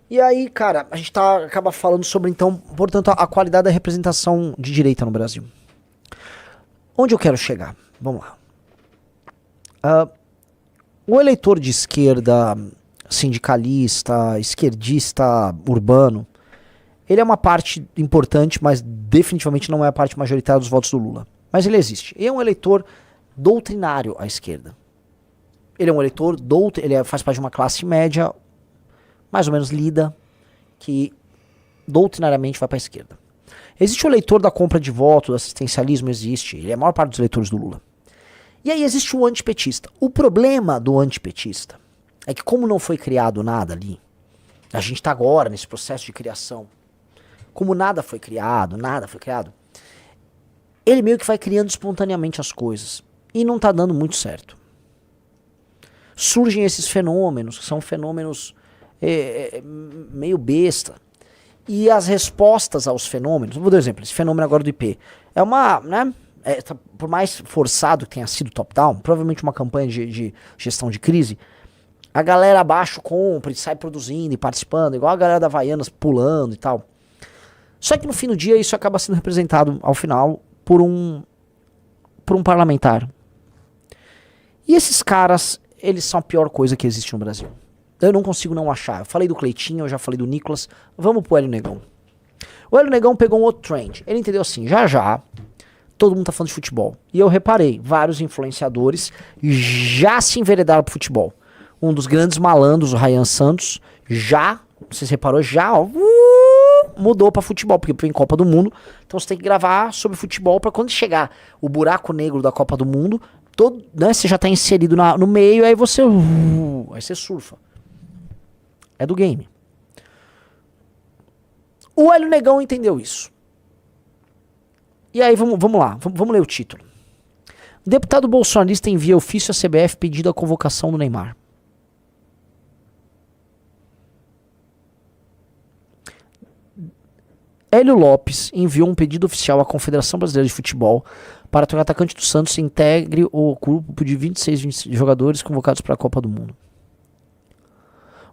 E aí, cara, a gente acaba falando sobre, então, portanto, a qualidade da representação de direita no Brasil. Onde eu quero chegar? Vamos lá. O eleitor de esquerda, sindicalista, esquerdista, urbano, ele é uma parte importante, mas definitivamente não é a parte majoritária dos votos do Lula. Mas ele existe. E é um eleitor doutrinário à esquerda. Ele é um eleitor, faz parte de uma classe média, mais ou menos lida, que doutrinariamente vai para a esquerda. Existe o eleitor da compra de voto, do assistencialismo, existe. Ele é a maior parte dos eleitores do Lula. E aí existe o antipetista. O problema do antipetista é que, como não foi criado nada ali, a gente está agora nesse processo de criação. Como nada foi criado, ele meio que vai criando espontaneamente as coisas. E não está dando muito certo. Surgem esses fenômenos, que são fenômenos meio besta. E as respostas aos fenômenos, vou dar um exemplo, esse fenômeno agora do IP, é uma, né, por mais forçado que tenha sido top-down, provavelmente uma campanha de gestão de crise, a galera abaixo compra e sai produzindo e participando, igual a galera da Havaianas pulando e tal. Só que no fim do dia isso acaba sendo representado ao final por um parlamentar. E esses caras, eles são a pior coisa que existe no Brasil. Eu não consigo não achar. Eu falei do Cleitinho, eu já falei do Nicolas. Vamos pro Hélio Negão. O Hélio Negão pegou um outro trend. Ele entendeu assim, já, todo mundo tá falando de futebol. E eu reparei, vários influenciadores já se enveredaram pro futebol. Um dos grandes malandros, o Ryan Santos, você reparou, mudou pra futebol, porque vem Copa do Mundo. Então você tem que gravar sobre futebol pra quando chegar o buraco negro da Copa do Mundo, né, você já tá inserido no meio, aí você surfa. É do game. O Hélio Negão entendeu isso. E aí, vamos lá. Vamos ler o título. Deputado bolsonarista envia ofício à CBF pedindo a convocação do Neymar. Hélio Lopes enviou um pedido oficial à Confederação Brasileira de Futebol para que o atacante do Santos integre o grupo de 26 jogadores convocados para a Copa do Mundo.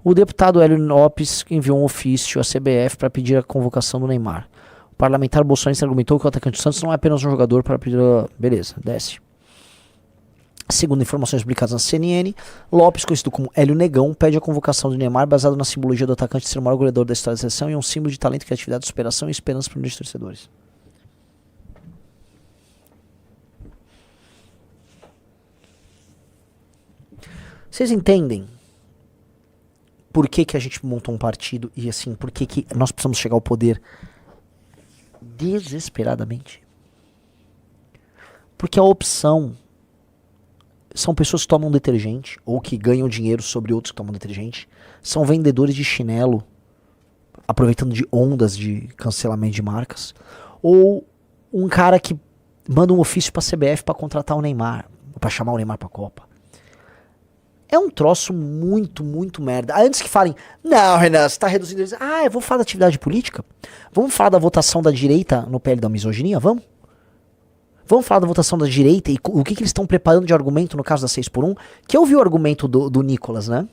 O deputado Hélio Lopes enviou um ofício à CBF para pedir a convocação do Neymar. O parlamentar bolsonarista argumentou que o atacante do Santos não é apenas um jogador para pedir a... Beleza, desce. Segundo informações publicadas na CNN, Lopes, conhecido como Hélio Negão, pede a convocação do Neymar baseado na simbologia do atacante ser o maior goleador da história da seleção e um símbolo de talento, criatividade, superação e esperança para os torcedores. Vocês entendem por que a gente montou um partido e assim, por que nós precisamos chegar ao poder desesperadamente? Porque a opção são pessoas que tomam detergente ou que ganham dinheiro sobre outros que tomam detergente, são vendedores de chinelo aproveitando de ondas de cancelamento de marcas, ou um cara que manda um ofício pra CBF pra contratar o Neymar, pra chamar o Neymar pra Copa. É um troço muito, muito merda. Antes que falem, não, Renan, você tá reduzindo... eu vou falar da atividade política? Vamos falar da votação da direita no PL da misoginia? Vamos? Vamos falar da votação da direita e o que eles estão preparando de argumento no caso da 6x1? Que eu vi o argumento do Nicolas, né?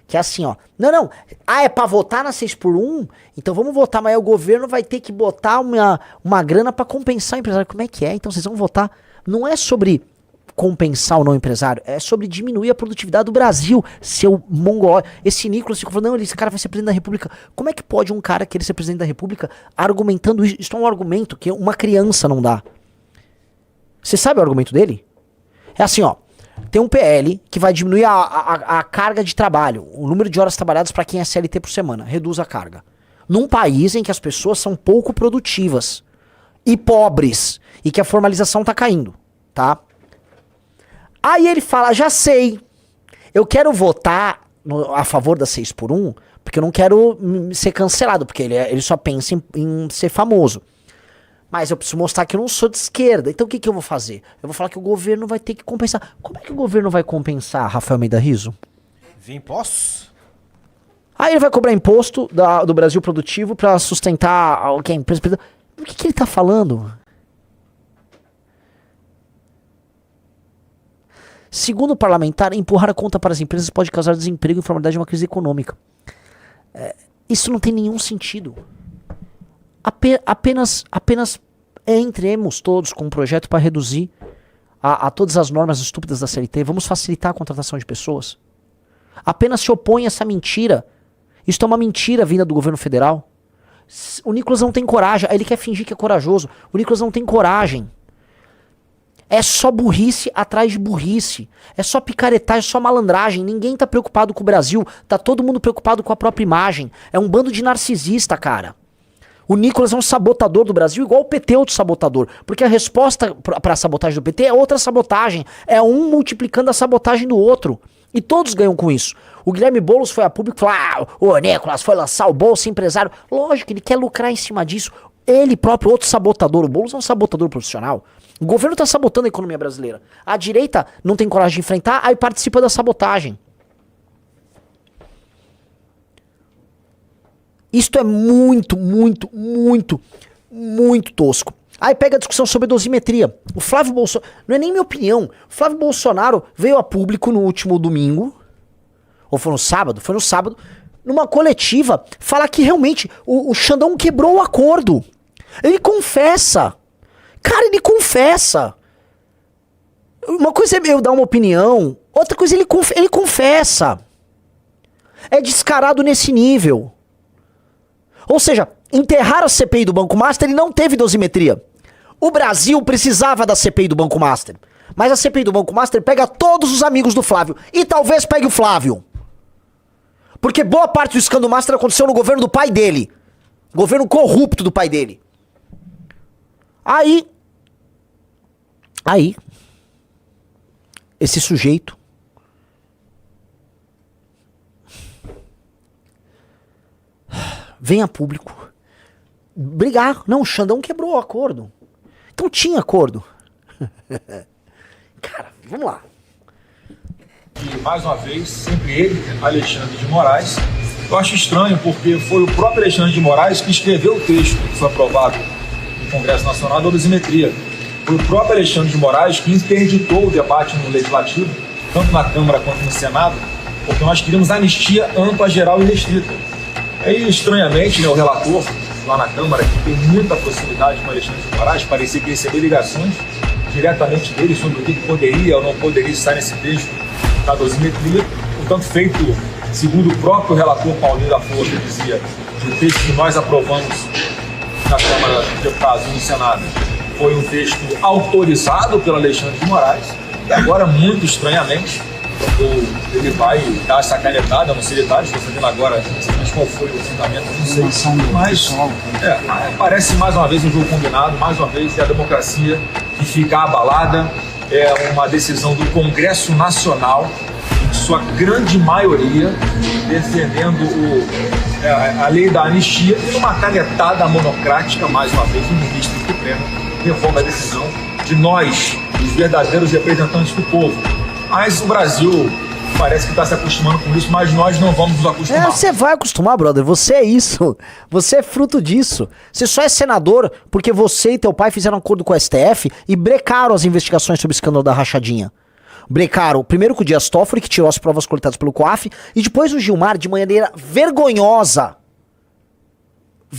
Que é assim, ó. Não. É pra votar na 6x1? Então vamos votar, mas aí o governo vai ter que botar uma grana pra compensar o empresário. Como é que é? Então vocês vão votar... Não é sobre... compensar o não empresário, é sobre diminuir a produtividade do Brasil, seu mongol. Esse Nicolas ficou falando, não, esse cara vai ser presidente da República. Como é que pode um cara querer ser presidente da República argumentando isso? Isso é um argumento que uma criança não dá. Você sabe o argumento dele? É assim, ó, tem um PL que vai diminuir a carga de trabalho, o número de horas trabalhadas para quem é CLT por semana, reduz a carga. Num país em que as pessoas são pouco produtivas e pobres, e que a formalização tá caindo, tá? Aí ele fala, já sei, eu quero votar a favor da 6x1, porque eu não quero ser cancelado, porque ele só pensa em ser famoso. Mas eu preciso mostrar que eu não sou de esquerda, então o que eu vou fazer? Eu vou falar que o governo vai ter que compensar. Como é que o governo vai compensar, Rafael Almeida Rizzo? Via impostos? Aí ele vai cobrar imposto do Brasil produtivo pra sustentar alguém. O que ele tá falando? Segundo o parlamentar, empurrar a conta para as empresas pode causar desemprego, informalidade e uma crise econômica. Isso não tem nenhum sentido. Apenas entremos todos com um projeto para reduzir a todas as normas estúpidas da CLT. Vamos facilitar a contratação de pessoas. Apenas se opõe a essa mentira. Isso é uma mentira vinda do governo federal. O Nicolas não tem coragem. Ele quer fingir que é corajoso. O Nicolas não tem coragem. É só burrice atrás de burrice. É só picaretagem, é só malandragem. Ninguém tá preocupado com o Brasil. Tá todo mundo preocupado com a própria imagem. É um bando de narcisista, cara. O Nicolas é um sabotador do Brasil, igual o PT é outro sabotador. Porque a resposta pra sabotagem do PT é outra sabotagem. É um multiplicando a sabotagem do outro. E todos ganham com isso. O Guilherme Boulos foi a público e falou: o Nicolas foi lançar o Bolsa Empresário. Lógico, ele quer lucrar em cima disso. Ele próprio, outro sabotador. O Boulos é um sabotador profissional. O governo tá sabotando a economia brasileira. A direita não tem coragem de enfrentar, aí participa da sabotagem. Isto é muito tosco. Aí pega a discussão sobre dosimetria. O Flávio Bolsonaro, não é nem minha opinião, o Flávio Bolsonaro veio a público no último domingo, ou foi no sábado, numa coletiva, falar que realmente o Xandão quebrou o acordo. Ele confessa. Cara, ele confessa. Uma coisa é eu dar uma opinião, outra coisa ele confessa. É descarado nesse nível. Ou seja, enterrar a CPI do Banco Master e não teve dosimetria. O Brasil precisava da CPI do Banco Master. Mas a CPI do Banco Master pega todos os amigos do Flávio. E talvez pegue o Flávio. Porque boa parte do escândalo Master aconteceu no governo do pai dele. Governo corrupto do pai dele. Aí, esse sujeito vem a público brigar. Não, o Xandão quebrou o acordo. Então tinha acordo. Cara, vamos lá. E mais uma vez, sempre ele, Alexandre de Moraes. Eu acho estranho porque foi o próprio Alexandre de Moraes que escreveu o texto que foi aprovado no Congresso Nacional da dosimetria. Foi o próprio Alexandre de Moraes que interditou o debate no Legislativo, tanto na Câmara quanto no Senado, porque nós queríamos anistia ampla, geral e restrita. Aí, estranhamente, o relator lá na Câmara, que tem muita proximidade com o Alexandre de Moraes, parecia que recebeu ligações diretamente dele sobre o que poderia ou não poderia estar nesse texto da dosimetria. Portanto, feito, segundo o próprio relator Paulinho da Força, dizia que o texto que nós aprovamos na Câmara dos Deputados e no Senado foi um texto autorizado pelo Alexandre de Moraes, e agora, muito estranhamente, ele vai dar essa canetada, não sei detalhes, estou sabendo agora mas qual foi o fundamento, não sei. Mas parece mais uma vez um jogo combinado, mais uma vez é a democracia que fica abalada, é uma decisão do Congresso Nacional, em sua grande maioria, defendendo a lei da anistia e uma canetada monocrática, mais uma vez, o ministro Supremo revoga a decisão de nós, os verdadeiros representantes do povo. Mas o Brasil parece que está se acostumando com isso, mas nós não vamos nos acostumar. Você vai acostumar, brother. Você é isso. Você é fruto disso. Você só é senador porque você e teu pai fizeram um acordo com o STF e brecaram as investigações sobre o escândalo da rachadinha. Brecaram primeiro com o Dias Toffoli, que tirou as provas coletadas pelo COAF, e depois o Gilmar, de maneira vergonhosa,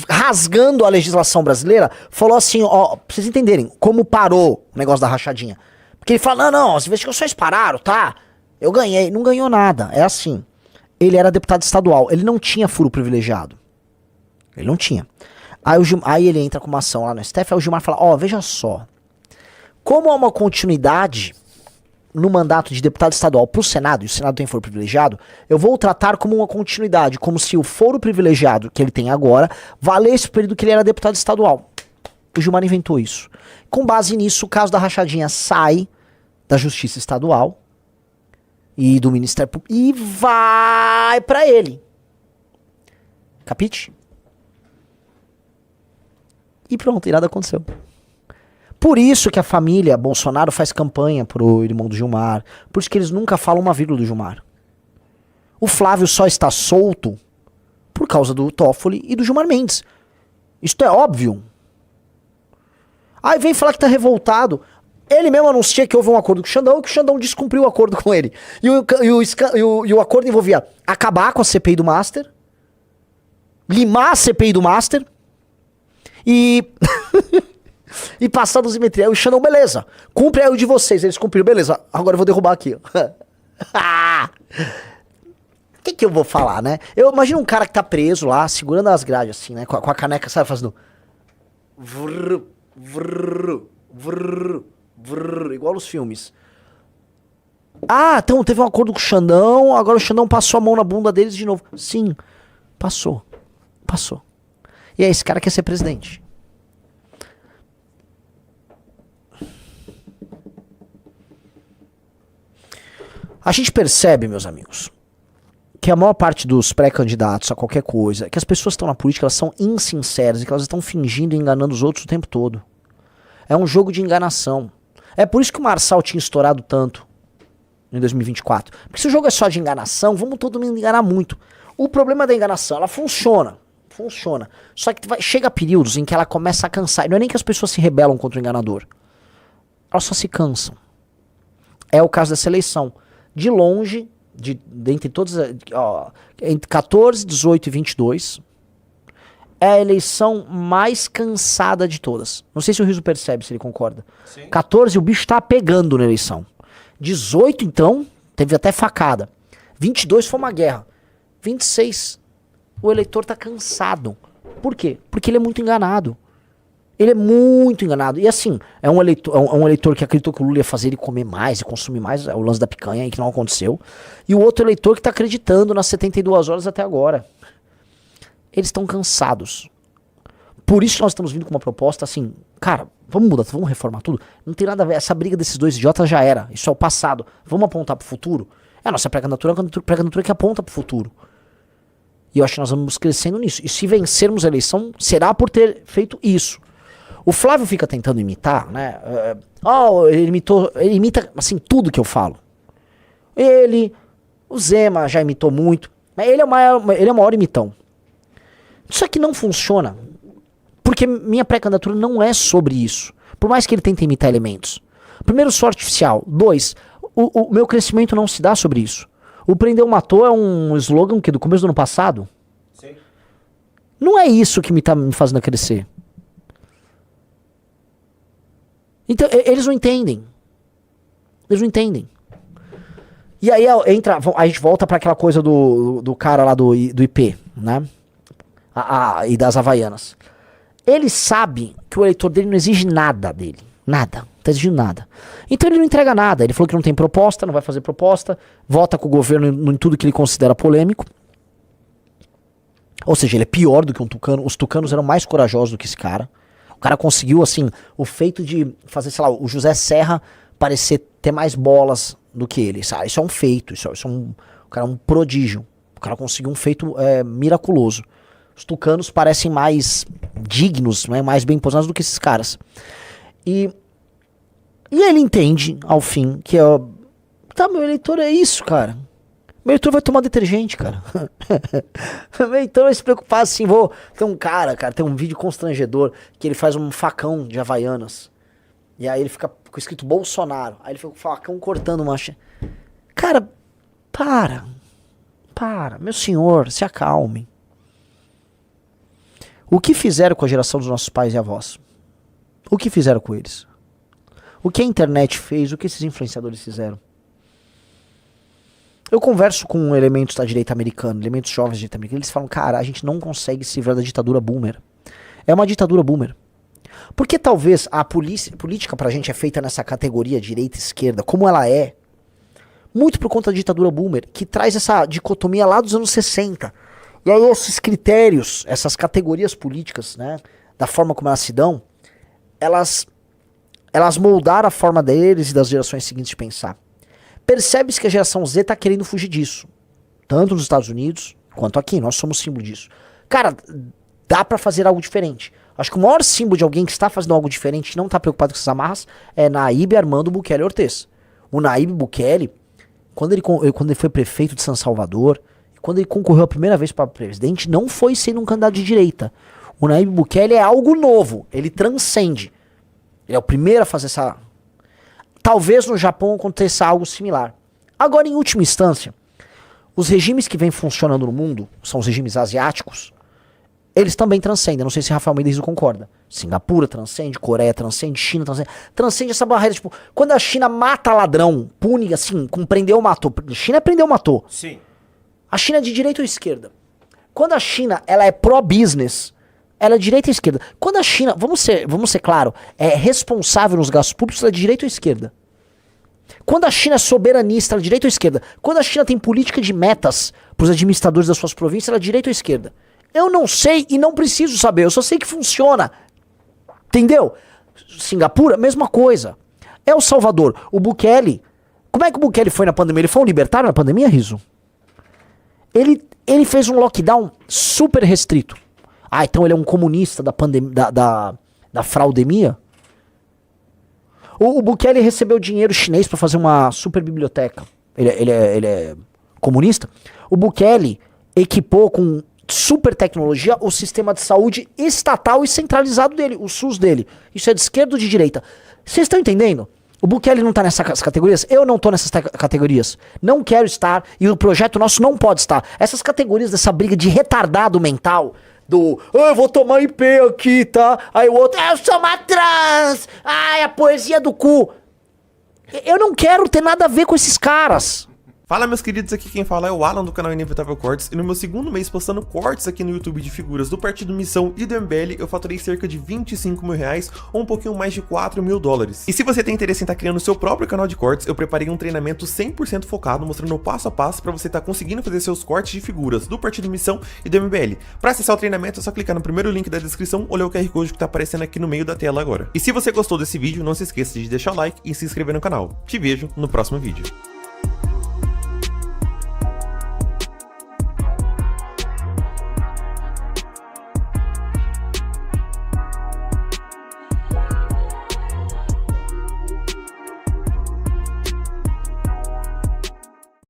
rasgando a legislação brasileira, falou assim, ó, pra vocês entenderem como parou o negócio da rachadinha. Porque ele fala, não, as investigações pararam, tá? Eu ganhei. Não ganhou nada. É assim. Ele era deputado estadual. Ele não tinha furo privilegiado. Ele não tinha. Aí ele entra com uma ação lá no STF, aí o Gilmar fala, ó, veja só. Como há uma continuidade no mandato de deputado estadual pro Senado, e o Senado tem foro privilegiado, eu vou tratar como uma continuidade, como se o foro privilegiado que ele tem agora valesse o período que ele era deputado estadual. O Gilmar inventou isso. Com base nisso, o caso da rachadinha sai da Justiça Estadual e do Ministério Público e vai pra ele. Capite? E pronto, e nada aconteceu. Por isso que a família Bolsonaro faz campanha pro irmão do Gilmar. Por isso que eles nunca falam uma vírgula do Gilmar. O Flávio só está solto por causa do Toffoli e do Gilmar Mendes. Isto é óbvio. Aí vem falar que tá revoltado. Ele mesmo anuncia que houve um acordo com o Xandão e que o Xandão descumpriu o acordo com ele. E o acordo envolvia acabar com a CPI do Master, limar a CPI do Master e e passar dos simetria. Aí o Xandão, beleza, cumpre aí o de vocês. Eles cumpriram, beleza, agora eu vou derrubar aqui. O que eu vou falar, né? Eu imagino um cara que tá preso lá, segurando as grades assim, né? Com a caneca, sabe, fazendo vrr, vrr, vrr, vrr, igual nos filmes. Ah, então teve um acordo com o Xandão, agora o Xandão passou a mão na bunda deles de novo. Sim, passou. E aí, esse cara quer ser presidente. A gente percebe, meus amigos, que a maior parte dos pré-candidatos a qualquer coisa, que as pessoas que estão na política, elas são insinceras e que elas estão fingindo e enganando os outros o tempo todo. É um jogo de enganação. É por isso que o Marçal tinha estourado tanto em 2024. Porque se o jogo é só de enganação, vamos todo mundo enganar muito. O problema da enganação, ela funciona. Só que chega períodos em que ela começa a cansar. E não é nem que as pessoas se rebelam contra o enganador. Elas só se cansam. É o caso dessa eleição. De longe, dentre todas, entre 14, 18 e 22, é a eleição mais cansada de todas. Não sei se o Riso percebe, se ele concorda. Sim. 14, o bicho tá pegando na eleição. 18, então, teve até facada. 22 foi uma guerra. 26, o eleitor tá cansado. Por quê? Porque ele é muito enganado. Ele é muito enganado. E assim, é um eleitor que acreditou que o Lula ia fazer ele comer mais e consumir mais, é o lance da picanha aí que não aconteceu. E o outro eleitor que tá acreditando nas 72 horas até agora. Eles estão cansados. Por isso que nós estamos vindo com uma proposta assim, cara, vamos mudar, vamos reformar tudo. Não tem nada a ver, essa briga desses dois idiotas já era. Isso é o passado. Vamos apontar pro futuro? É a nossa pré-candidatura, a pré-candidatura que aponta pro futuro. E eu acho que nós vamos crescendo nisso. E se vencermos a eleição, será por ter feito isso. O Flávio fica tentando imitar, né? Ele imita, assim, tudo que eu falo. O Zema já imitou muito. Mas ele é o maior imitão. Isso aqui não funciona. Porque minha pré-candidatura não é sobre isso. Por mais que ele tente imitar elementos. Primeiro, sou artificial. 2, o meu crescimento não se dá sobre isso. O Prendeu Matou é um slogan que do começo do ano passado. Sim. Não é isso que me tá me fazendo crescer. Então, eles não entendem. E aí a gente volta pra aquela coisa do cara lá do IP, né? E das Havaianas. Ele sabe que o eleitor dele não exige nada dele. Nada. Não tá exigindo nada. Então ele não entrega nada. Ele falou que não tem proposta, não vai fazer proposta, vota com o governo em tudo que ele considera polêmico. Ou seja, ele é pior do que um tucano. Os tucanos eram mais corajosos do que esse cara. O cara conseguiu, assim, o feito de fazer, sei lá, o José Serra parecer ter mais bolas do que ele, sabe? Isso é um feito, o cara é um prodígio. O cara conseguiu um feito miraculoso. Os tucanos parecem mais dignos, né, mais bem posicionados do que esses caras. E ele entende, ao fim, que meu eleitor é isso, cara. Meu eleitor vai tomar detergente, cara. Meu eleitor vai se preocupar assim, tem um cara, tem um vídeo constrangedor que ele faz um facão de Havaianas. E aí ele fica com escrito Bolsonaro. Aí ele fica com o facão cortando uma... Cara, para. Meu senhor, se acalme. O que fizeram com a geração dos nossos pais e avós? O que fizeram com eles? O que a internet fez? O que esses influenciadores fizeram? Eu converso com elementos da direita americana, elementos jovens da direita americana, eles falam, cara, a gente não consegue se livrar da ditadura boomer. É uma ditadura boomer. Porque talvez a política pra gente é feita nessa categoria direita e esquerda, como ela é, muito por conta da ditadura boomer, que traz essa dicotomia lá dos anos 60. E aí esses critérios, essas categorias políticas, né, da forma como elas se dão, elas moldaram a forma deles e das gerações seguintes de pensar. Percebe-se que a geração Z tá querendo fugir disso. Tanto nos Estados Unidos, quanto aqui. Nós somos símbolo disso. Cara, dá pra fazer algo diferente. Acho que o maior símbolo de alguém que está fazendo algo diferente, que não tá preocupado com essas amarras, é Nayib Armando Bukele Ortiz. O Nayib Bukele, quando ele foi prefeito de São Salvador, quando ele concorreu a primeira vez para presidente, não foi sendo um candidato de direita. O Nayib Bukele é algo novo. Ele transcende. Ele é o primeiro a fazer essa... Talvez no Japão aconteça algo similar. Agora, em última instância, os regimes que vêm funcionando no mundo, são os regimes asiáticos, Eles também transcendem, não sei se Rafael Mendes concorda. Singapura transcende, Coreia transcende, China transcende. Transcende essa barreira, tipo, quando a China mata ladrão, pune assim, com prendeu, matou. China é prendeu, matou. Sim. A China é de direita ou esquerda? Quando a China, ela é pró-business, ela é de direita ou esquerda? Quando a China, vamos ser claro, é responsável nos gastos públicos, ela é de direita ou esquerda? Quando a China é soberanista, ela é de direita ou esquerda? Quando a China tem política de metas para os administradores das suas províncias, ela é de direita ou esquerda? Eu não sei e não preciso saber, eu só sei que funciona. Entendeu? Singapura, mesma coisa. El Salvador, o Bukele, como é que o Bukele foi na pandemia? Ele foi um libertário na pandemia, Riso? Ele fez um lockdown super restrito. Ah, então ele é um comunista da pandemia, da fraudemia? O Bukele recebeu dinheiro chinês para fazer uma super biblioteca. Ele é comunista. O Bukele equipou com super tecnologia o sistema de saúde estatal e centralizado dele, o SUS dele. Isso é de esquerda ou de direita? Vocês estão entendendo? O Bukele não tá nessas categorias? Eu não tô nessas categorias. Não quero estar e o projeto nosso não pode estar. Essas categorias dessa briga de retardado mental eu vou tomar IP aqui, tá? Aí o outro, eu sou uma trans! Ai, a poesia do cu! Eu não quero ter nada a ver com esses caras. Fala, meus queridos, aqui quem fala é o Alan do canal Inevitável Cortes, e no meu segundo mês postando cortes aqui no YouTube de figuras do Partido Missão e do MBL, eu faturei cerca de 25 mil reais, ou um pouquinho mais de 4 mil dólares. E se você tem interesse em estar criando seu próprio canal de cortes, eu preparei um treinamento 100% focado, mostrando o passo a passo para você estar conseguindo fazer seus cortes de figuras do Partido Missão e do MBL. Para acessar o treinamento é só clicar no primeiro link da descrição ou ler o QR Code que tá aparecendo aqui no meio da tela agora. E se você gostou desse vídeo, não se esqueça de deixar o like e se inscrever no canal. Te vejo no próximo vídeo.